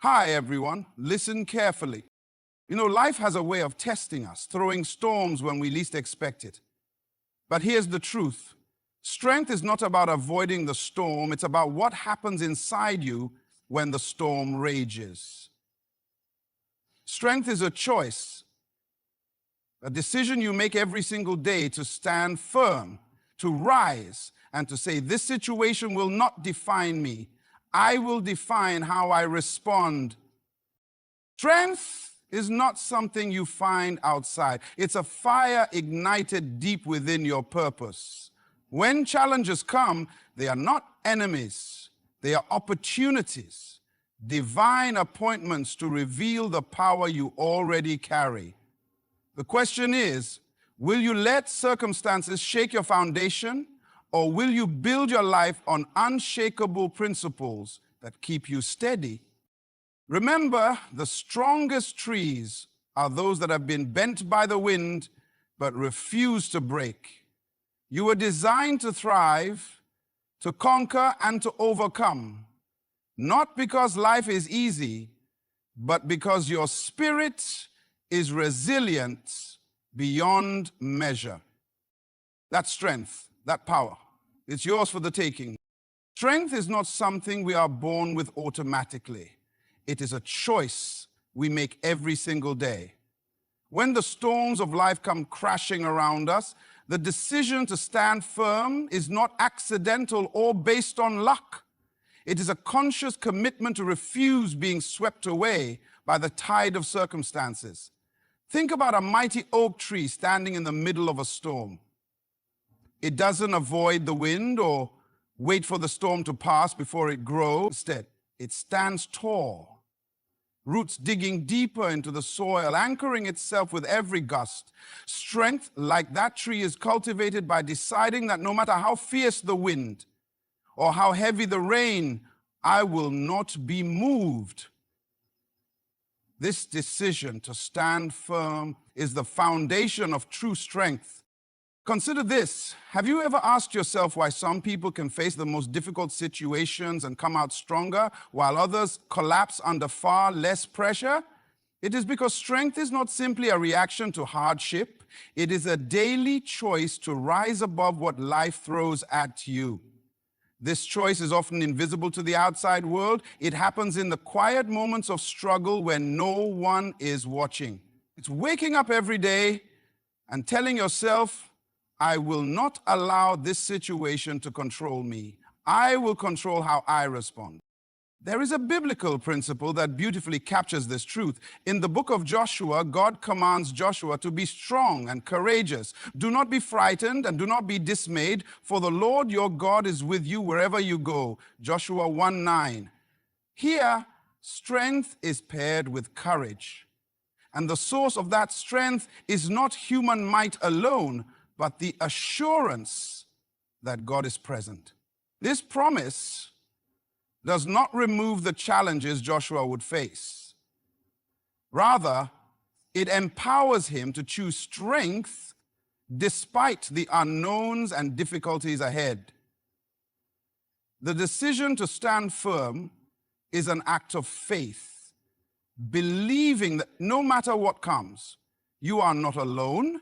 Hi, everyone. Listen carefully. Life has a way of testing us, throwing storms when we least expect it. But here's the truth. Strength is not about avoiding the storm. It's about what happens inside you when the storm rages. Strength is a choice, a decision you make every single day to stand firm, to rise, and to say, this situation will not define me. I will define how I respond. Strength is not something you find outside. It's a fire ignited deep within your purpose. When challenges come, they are not enemies. They are opportunities, divine appointments to reveal the power you already carry. The question is, will you let circumstances shake your foundation, or will you build your life on unshakable principles that keep you steady? Remember, the strongest trees are those that have been bent by the wind but refuse to break. You were designed to thrive, to conquer, and to overcome, not because life is easy, but because your spirit is resilient beyond measure. That strength, that power, it's yours for the taking. Strength is not something we are born with automatically. It is a choice we make every single day. When the storms of life come crashing around us, the decision to stand firm is not accidental or based on luck. It is a conscious commitment to refuse being swept away by the tide of circumstances. Think about a mighty oak tree standing in the middle of a storm. It doesn't avoid the wind or wait for the storm to pass before it grows. Instead, it stands tall, roots digging deeper into the soil, anchoring itself with every gust. Strength, like that tree, is cultivated by deciding that no matter how fierce the wind or how heavy the rain, I will not be moved. This decision to stand firm is the foundation of true strength. Consider this. Have you ever asked yourself why some people can face the most difficult situations and come out stronger, while others collapse under far less pressure? It is because strength is not simply a reaction to hardship. It is a daily choice to rise above what life throws at you. This choice is often invisible to the outside world. It happens in the quiet moments of struggle when no one is watching. It's waking up every day and telling yourself, I will not allow this situation to control me. I will control how I respond. There is a biblical principle that beautifully captures this truth. In the book of Joshua, God commands Joshua to be strong and courageous. Do not be frightened and do not be dismayed, for the Lord your God is with you wherever you go. Joshua 1:9. Here, strength is paired with courage. And the source of that strength is not human might alone, but the assurance that God is present. This promise does not remove the challenges Joshua would face. Rather, it empowers him to choose strength despite the unknowns and difficulties ahead. The decision to stand firm is an act of faith, believing that no matter what comes, you are not alone,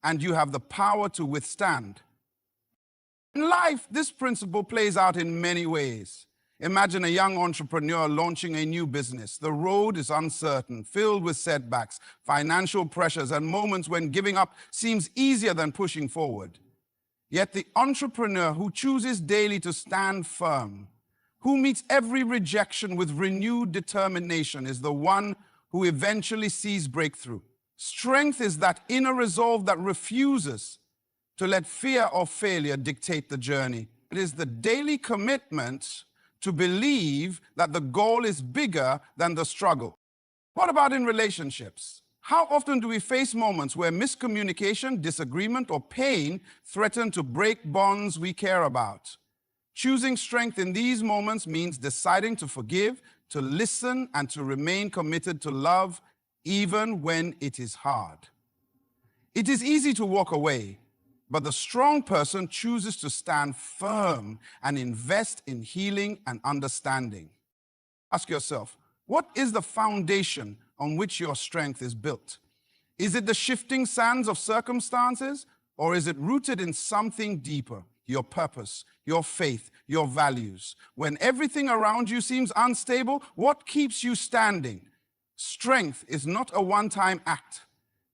and you have the power to withstand. In life, this principle plays out in many ways. Imagine a young entrepreneur launching a new business. The road is uncertain, filled with setbacks, financial pressures, and moments when giving up seems easier than pushing forward. Yet the entrepreneur who chooses daily to stand firm, who meets every rejection with renewed determination, is the one who eventually sees breakthrough. Strength is that inner resolve that refuses to let fear or failure dictate the journey. It is the daily commitment to believe that the goal is bigger than the struggle. What about in relationships? How often do we face moments where miscommunication, disagreement, or pain threaten to break bonds we care about? Choosing strength in these moments means deciding to forgive, to listen, and to remain committed to love, even when it is hard. It is easy to walk away, but the strong person chooses to stand firm and invest in healing and understanding. Ask yourself, What is the foundation on which your strength is built? Is it the shifting sands of circumstances, or is it rooted in something deeper? Your purpose, your faith, your values. When everything around you seems unstable, what keeps you standing? Strength is not a one-time act.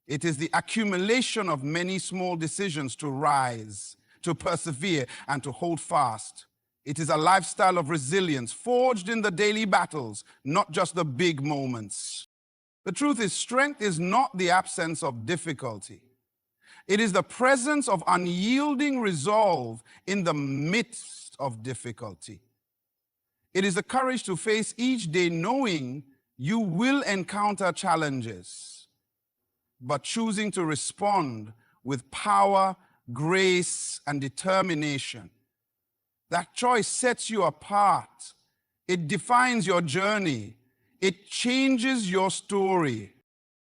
It is the accumulation of many small decisions to rise, to persevere, and to hold fast. It is a lifestyle of resilience, forged in the daily battles, not just the big moments. The truth is, strength is not the absence of difficulty. It is the presence of unyielding resolve in the midst of difficulty. It is the courage to face each day knowing you will encounter challenges, but choosing to respond with power, grace, and determination. That choice sets you apart. It defines your journey. It changes your story.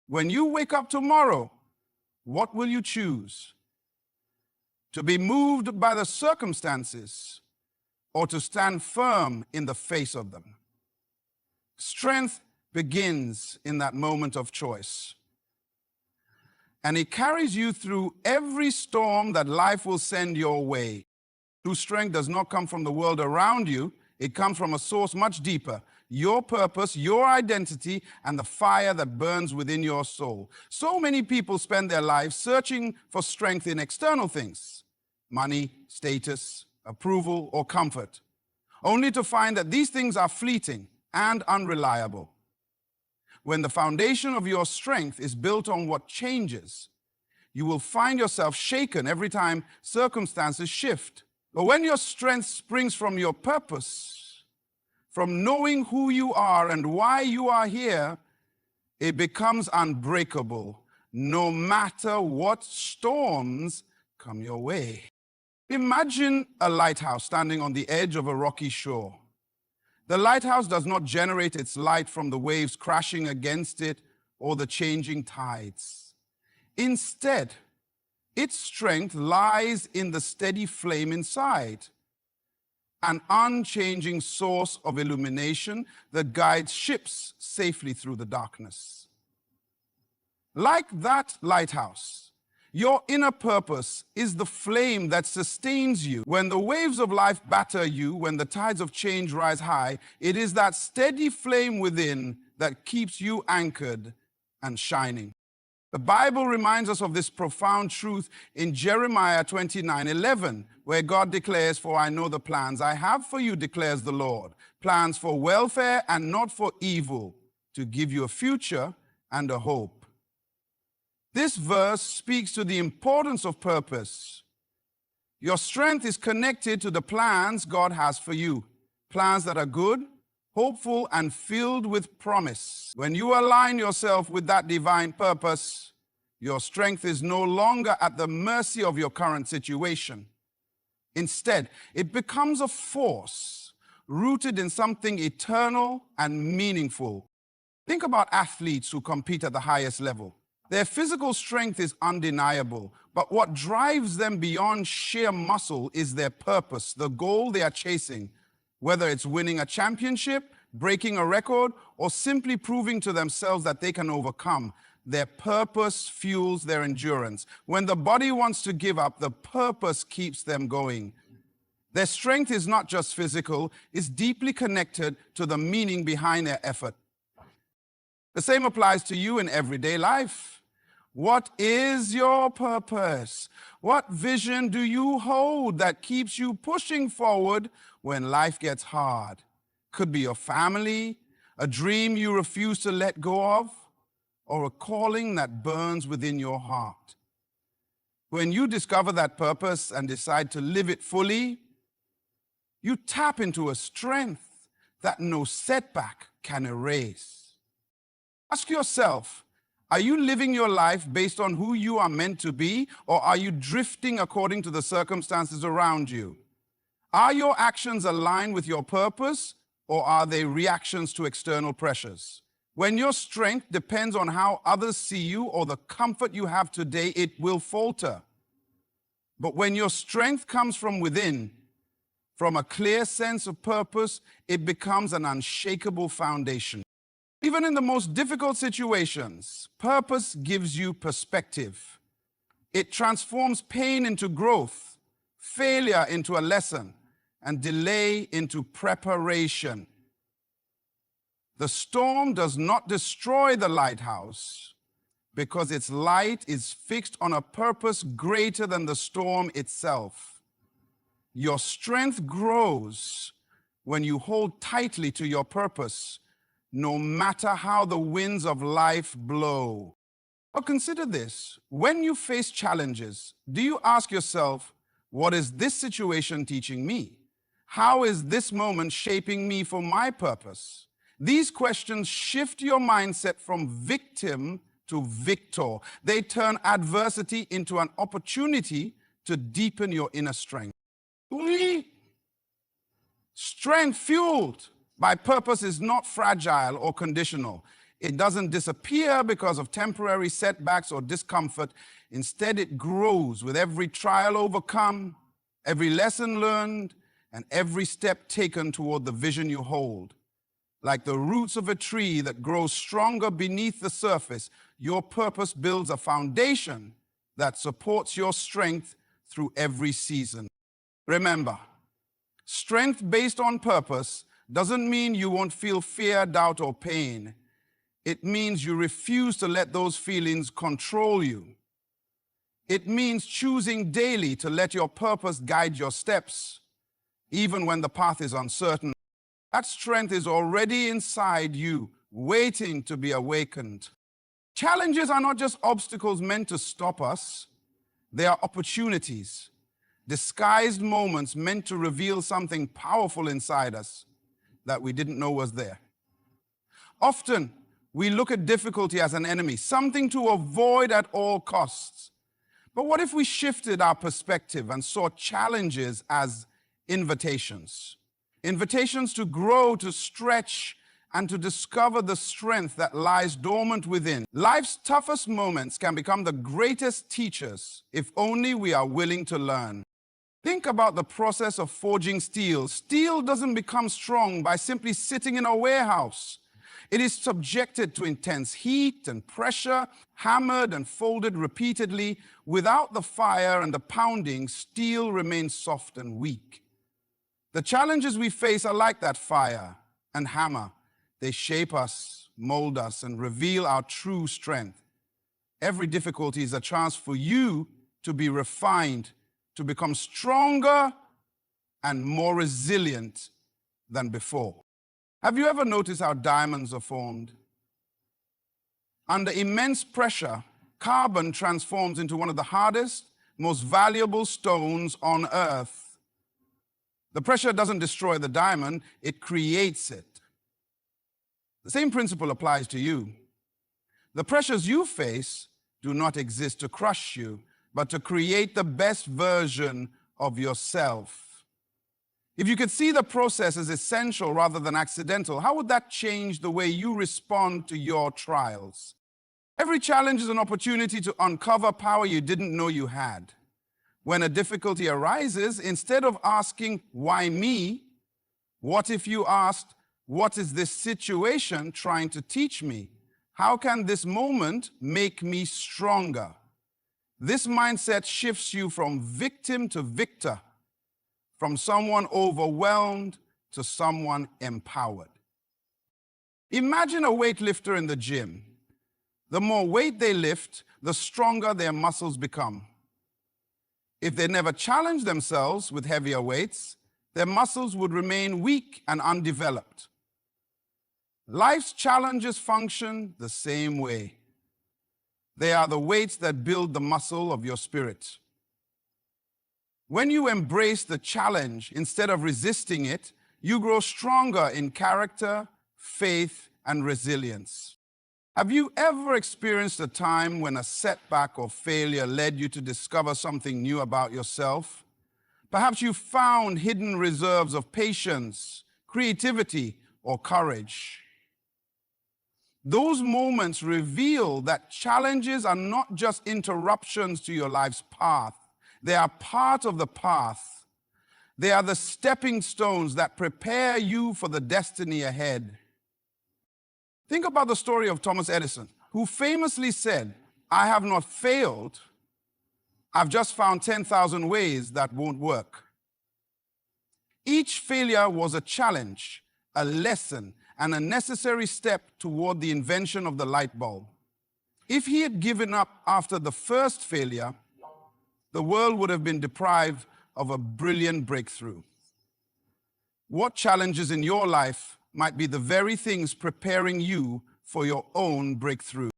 When you wake up tomorrow, what will you choose? To be moved by the circumstances or to stand firm in the face of them? Strength begins in that moment of choice. And it carries you through every storm that life will send your way. True strength does not come from the world around you. It comes from a source much deeper: your purpose, your identity, and the fire that burns within your soul. So many people spend their lives searching for strength in external things: money, status, approval, or comfort, only to find that these things are fleeting and unreliable. When the foundation of your strength is built on what changes, you will find yourself shaken every time circumstances shift. But when your strength springs from your purpose, from knowing who you are and why you are here, it becomes unbreakable, no matter what storms come your way. Imagine a lighthouse standing on the edge of a rocky shore. The lighthouse does not generate its light from the waves crashing against it or the changing tides. Instead, its strength lies in the steady flame inside, an unchanging source of illumination that guides ships safely through the darkness. Like that lighthouse, your inner purpose is the flame that sustains you. When the waves of life batter you, when the tides of change rise high, it is that steady flame within that keeps you anchored and shining. The Bible reminds us of this profound truth in Jeremiah 29:11, where God declares, "For I know the plans I have for you, declares the Lord, plans for welfare and not for evil, to give you a future and a hope." This verse speaks to the importance of purpose. Your strength is connected to the plans God has for you, plans that are good, hopeful, and filled with promise. When you align yourself with that divine purpose, your strength is no longer at the mercy of your current situation. Instead, it becomes a force rooted in something eternal and meaningful. Think about athletes who compete at the highest level. Their physical strength is undeniable, but what drives them beyond sheer muscle is their purpose, the goal they are chasing. Whether it's winning a championship, breaking a record, or simply proving to themselves that they can overcome, their purpose fuels their endurance. When the body wants to give up, the purpose keeps them going. Their strength is not just physical, it's deeply connected to the meaning behind their effort. The same applies to you in everyday life. What is your purpose? What vision do you hold that keeps you pushing forward when life gets hard? Could be your family, a dream you refuse to let go of, or a calling that burns within your heart. When you discover that purpose and decide to live it fully, you tap into a strength that no setback can erase. Ask yourself, are you living your life based on who you are meant to be, or are you drifting according to the circumstances around you? Are your actions aligned with your purpose, or are they reactions to external pressures? When your strength depends on how others see you or the comfort you have today, it will falter. But when your strength comes from within, from a clear sense of purpose, it becomes an unshakable foundation. Even in the most difficult situations, purpose gives you perspective. It transforms pain into growth, failure into a lesson, and delay into preparation. The storm does not destroy the lighthouse because its light is fixed on a purpose greater than the storm itself. Your strength grows when you hold tightly to your purpose, no matter how the winds of life blow. But consider this: when you face challenges, do you ask yourself, what is this situation teaching me? How is this moment shaping me for my purpose? These questions shift your mindset from victim to victor. They turn adversity into an opportunity to deepen your inner strength. Strength fueled by purpose is not fragile or conditional. It doesn't disappear because of temporary setbacks or discomfort. Instead, it grows with every trial overcome, every lesson learned, and every step taken toward the vision you hold. Like the roots of a tree that grows stronger beneath the surface, your purpose builds a foundation that supports your strength through every season. Remember, strength based on purpose doesn't mean you won't feel fear, doubt, or pain. It means you refuse to let those feelings control you. It means choosing daily to let your purpose guide your steps, even when the path is uncertain. That strength is already inside you, waiting to be awakened. Challenges are not just obstacles meant to stop us. They are opportunities, disguised moments meant to reveal something powerful inside us that we didn't know was there. Often, we look at difficulty as an enemy, something to avoid at all costs. But what if we shifted our perspective and saw challenges as invitations? Invitations to grow, to stretch, and to discover the strength that lies dormant within. Life's toughest moments can become the greatest teachers if only we are willing to learn. Think about the process of forging steel. Steel doesn't become strong by simply sitting in a warehouse. It is subjected to intense heat and pressure, hammered and folded repeatedly. Without the fire and the pounding, steel remains soft and weak. The challenges we face are like that fire and hammer. They shape us, mold us, and reveal our true strength. Every difficulty is a chance for you to be refined, to become stronger and more resilient than before. Have you ever noticed how diamonds are formed? Under immense pressure, carbon transforms into one of the hardest, most valuable stones on Earth. The pressure doesn't destroy the diamond, it creates it. The same principle applies to you. The pressures you face do not exist to crush you, but to create the best version of yourself. If you could see the process as essential rather than accidental, how would that change the way you respond to your trials? Every challenge is an opportunity to uncover power you didn't know you had. When a difficulty arises, instead of asking, why me? What if you asked, what is this situation trying to teach me? How can this moment make me stronger? This mindset shifts you from victim to victor, from someone overwhelmed to someone empowered. Imagine a weightlifter in the gym. The more weight they lift, the stronger their muscles become. If they never challenge themselves with heavier weights, their muscles would remain weak and undeveloped. Life's challenges function the same way. They are the weights that build the muscle of your spirit. When you embrace the challenge instead of resisting it, you grow stronger in character, faith, and resilience. Have you ever experienced a time when a setback or failure led you to discover something new about yourself? Perhaps you found hidden reserves of patience, creativity, or courage. Those moments reveal that challenges are not just interruptions to your life's path. They are part of the path. They are the stepping stones that prepare you for the destiny ahead. Think about the story of Thomas Edison, who famously said, "I have not failed, I've just found 10,000 ways that won't work." Each failure was a challenge, a lesson, and a necessary step toward the invention of the light bulb. If he had given up after the first failure, the world would have been deprived of a brilliant breakthrough. What challenges in your life might be the very things preparing you for your own breakthrough?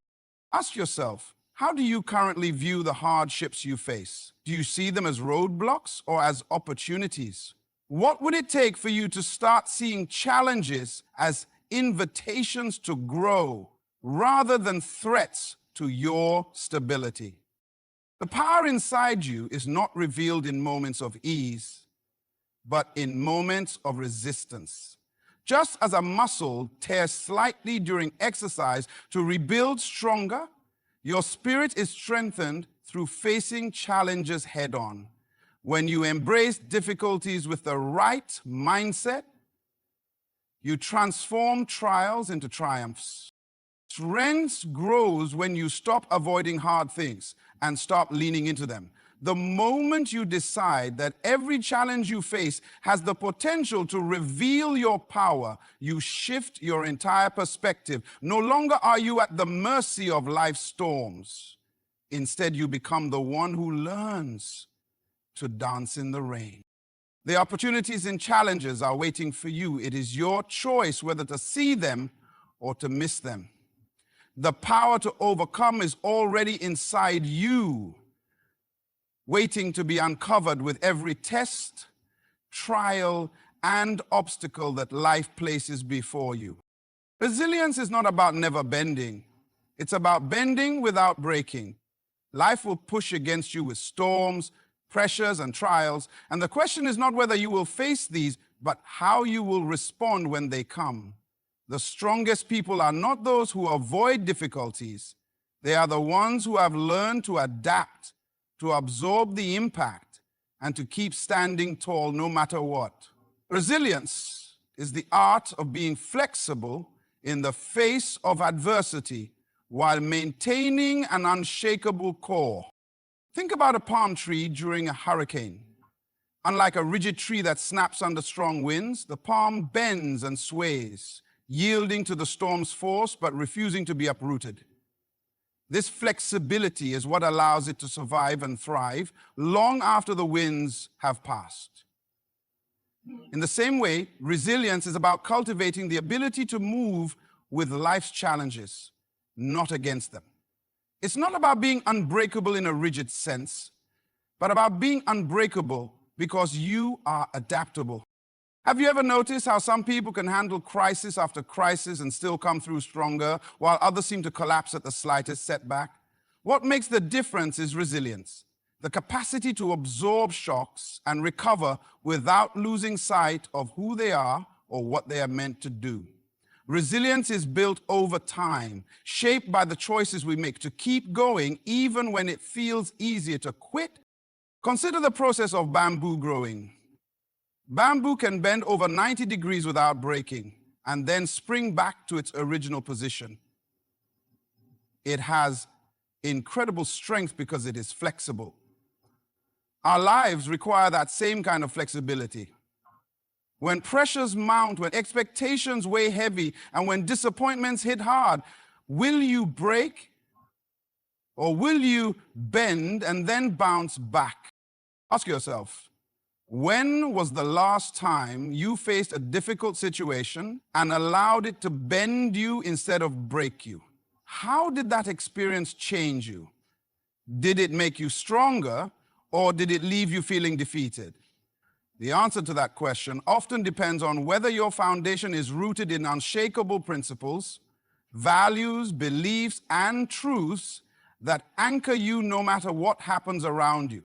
Ask yourself, how do you currently view the hardships you face? Do you see them as roadblocks or as opportunities? What would it take for you to start seeing challenges as invitations to grow rather than threats to your stability? The power inside you is not revealed in moments of ease, but in moments of resistance. Just as a muscle tears slightly during exercise to rebuild stronger, your spirit is strengthened through facing challenges head-on. When you embrace difficulties with the right mindset, you transform trials into triumphs. Strength grows when you stop avoiding hard things and stop leaning into them. The moment you decide that every challenge you face has the potential to reveal your power, you shift your entire perspective. No longer are you at the mercy of life's storms. Instead, you become the one who learns to dance in the rain. The opportunities and challenges are waiting for you. It is your choice whether to see them or to miss them. The power to overcome is already inside you, waiting to be uncovered with every test, trial, and obstacle that life places before you. Resilience is not about never bending. It's about bending without breaking. Life will push against you with storms, pressures, and trials, and the question is not whether you will face these, but how you will respond when they come. The strongest people are not those who avoid difficulties. They are the ones who have learned to adapt, to absorb the impact, and to keep standing tall no matter what. Resilience is the art of being flexible in the face of adversity while maintaining an unshakable core. Think about a palm tree during a hurricane. Unlike a rigid tree that snaps under strong winds, the palm bends and sways, yielding to the storm's force but refusing to be uprooted. This flexibility is what allows it to survive and thrive long after the winds have passed. In the same way, resilience is about cultivating the ability to move with life's challenges, not against them. It's not about being unbreakable in a rigid sense, but about being unbreakable because you are adaptable. Have you ever noticed how some people can handle crisis after crisis and still come through stronger, while others seem to collapse at the slightest setback? What makes the difference is resilience, the capacity to absorb shocks and recover without losing sight of who they are or what they are meant to do. Resilience is built over time, shaped by the choices we make to keep going even when it feels easier to quit. Consider the process of bamboo growing. Bamboo can bend over 90 degrees without breaking and then spring back to its original position. It has incredible strength because it is flexible. Our lives require that same kind of flexibility. When pressures mount, when expectations weigh heavy, and when disappointments hit hard, will you break or will you bend and then bounce back? Ask yourself, when was the last time you faced a difficult situation and allowed it to bend you instead of break you? How did that experience change you? Did it make you stronger, or did it leave you feeling defeated? The answer to that question often depends on whether your foundation is rooted in unshakable principles, values, beliefs, and truths that anchor you no matter what happens around you.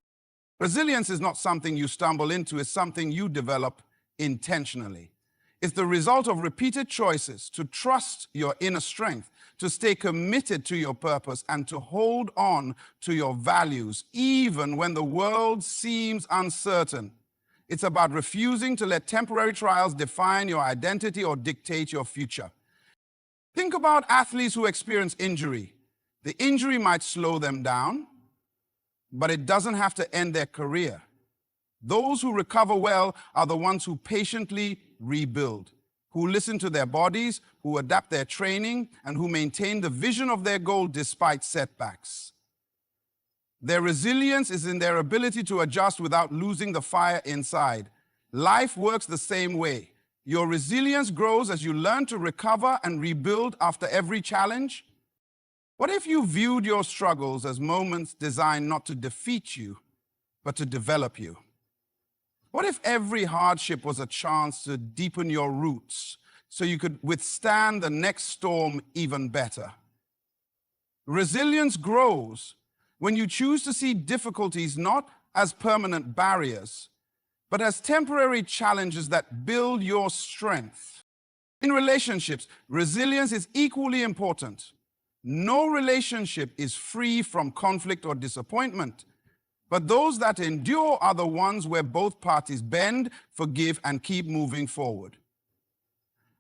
Resilience is not something you stumble into, it's something you develop intentionally. It's the result of repeated choices to trust your inner strength, to stay committed to your purpose, and to hold on to your values, even when the world seems uncertain. It's about refusing to let temporary trials define your identity or dictate your future. Think about athletes who experience injury. The injury might slow them down, but it doesn't have to end their career. Those who recover well are the ones who patiently rebuild, who listen to their bodies, who adapt their training, and who maintain the vision of their goal despite setbacks. Their resilience is in their ability to adjust without losing the fire inside. Life works the same way. Your resilience grows as you learn to recover and rebuild after every challenge. What if you viewed your struggles as moments designed not to defeat you, but to develop you? What if every hardship was a chance to deepen your roots so you could withstand the next storm even better? Resilience grows when you choose to see difficulties not as permanent barriers, but as temporary challenges that build your strength. In relationships, resilience is equally important. No relationship is free from conflict or disappointment, but those that endure are the ones where both parties bend, forgive, and keep moving forward.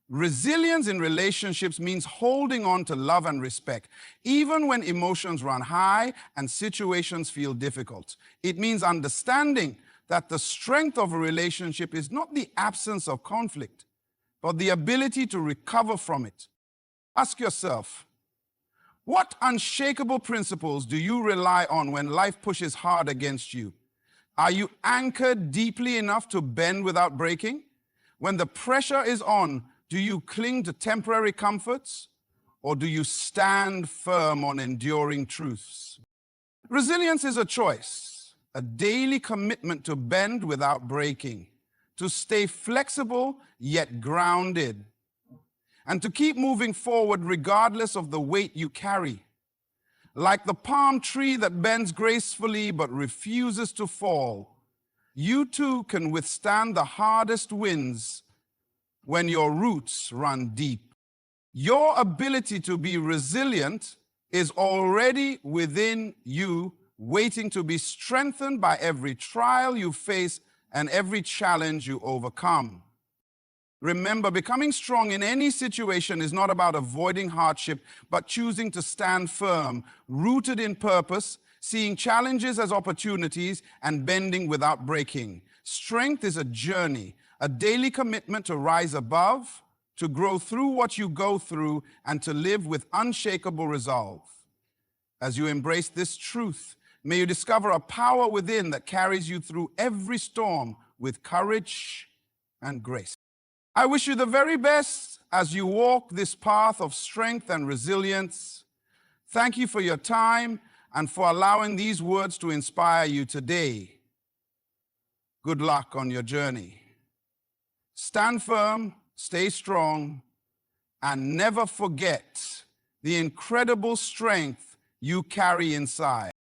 Resilience in relationships means holding on to love and respect, even when emotions run high and situations feel difficult. It means understanding that the strength of a relationship is not the absence of conflict, but the ability to recover from it. Ask yourself, what unshakable principles do you rely on when life pushes hard against you? Are you anchored deeply enough to bend without breaking? When the pressure is on, do you cling to temporary comforts, or do you stand firm on enduring truths? Resilience is a choice. A daily commitment to bend without breaking, to stay flexible yet grounded, and to keep moving forward regardless of the weight you carry. Like the palm tree that bends gracefully but refuses to fall, you too can withstand the hardest winds when your roots run deep. Your ability to be resilient is already within you, waiting to be strengthened by every trial you face and every challenge you overcome. Remember, becoming strong in any situation is not about avoiding hardship, but choosing to stand firm, rooted in purpose, seeing challenges as opportunities, and bending without breaking. Strength is a journey, a daily commitment to rise above, to grow through what you go through, and to live with unshakable resolve. As you embrace this truth, may you discover a power within that carries you through every storm with courage and grace. I wish you the very best as you walk this path of strength and resilience. Thank you for your time and for allowing these words to inspire you today. Good luck on your journey. Stand firm, stay strong, and never forget the incredible strength you carry inside.